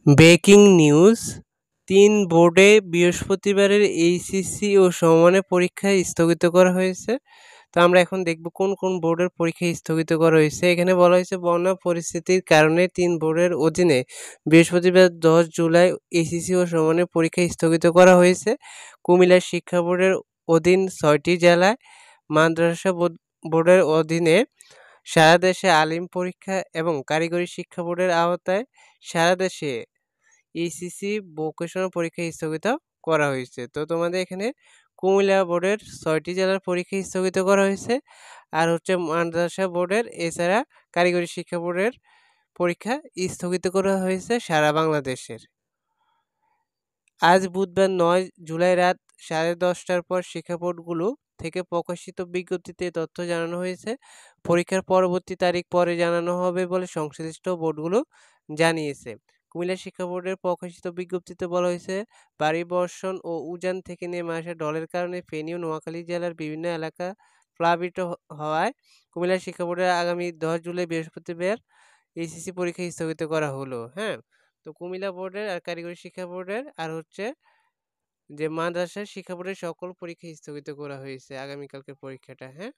Breaking news! ৩ বোর্ডে বৃহস্পতিবারের HSC ও সমমানের পরীক্ষা স্থগিত করা হয়েছে। তো আমরা এখন দেখব কোন, কোন বোর্ডের পরীক্ষা স্থগিত করা হয়েছে। এখানে বলা হয়েছে বন্যা পরিস্থিতির কারণে ৩ বোর্ডের অধীনে বৃহস্পতিবার ১০ জুলাই এইচএসসি ও সমমানের পরীক্ষা স্থগিত করা হয়েছে। কুমিল্লা শিক্ষা বোর্ডের অধীন ৬টি জেলায়, মাদ্রাসা বোর্ডের অধীনে সারা দেশে আলিম পরীক্ষা এবং কারিগরি শিক্ষা বোর্ডের আওতায় সারা দেশে এইচএসসি ভোকেশনাল পরীক্ষা স্থগিত করা হয়েছে। তো তোমাদের এখানে কুমিল্লা বোর্ডের ৬টি জেলার পরীক্ষা স্থগিত করা হয়েছে। আর হচ্ছে মাদ্রাসা বোর্ডের এছাড়া কারিগরি শিক্ষা বোর্ডের পরীক্ষা স্থগিত করা হয়েছে সারা বাংলাদেশের। আজ বুধবার ৯ জুলাই রাত ১০:৩০টার পর শিক্ষা বোর্ডগুলো থেকে প্রকাশিত বিজ্ঞপ্তিতে এ তথ্য জানানো হয়েছে। পরীক্ষার পরবর্তী তারিখ পরে জানানো হবে বলে সংশ্লিষ্ট বোর্ডগুলো জানিয়েছে। কুমিল্লা শিক্ষা বোর্ডের প্রকাশিত বিজ্ঞপ্তিতে বলা হয়েছে, ভারী বর্ষণ ও উজান থেকে নেমে আসা ঢলের কারণে ফেনী ও নোয়াখালী জেলার বিভিন্ন এলাকা প্লাবিত হওয়ায় কুমিল্লা শিক্ষা বোর্ডের আগামী ১০ জুলাই বৃহস্পতিবার এইচএসসি পরীক্ষা স্থগিত করা হলো। হ্যাঁ? তো কুমিল্লা বোর্ডের আর কারিগরি শিক্ষা বোর্ডের আর হচ্ছে যে মাদ্রাসা শিক্ষা বোর্ডের সকল পরীক্ষা স্থগিত করা হয়েছে আগামীকালকের পরীক্ষাটা। হ্যাঁ?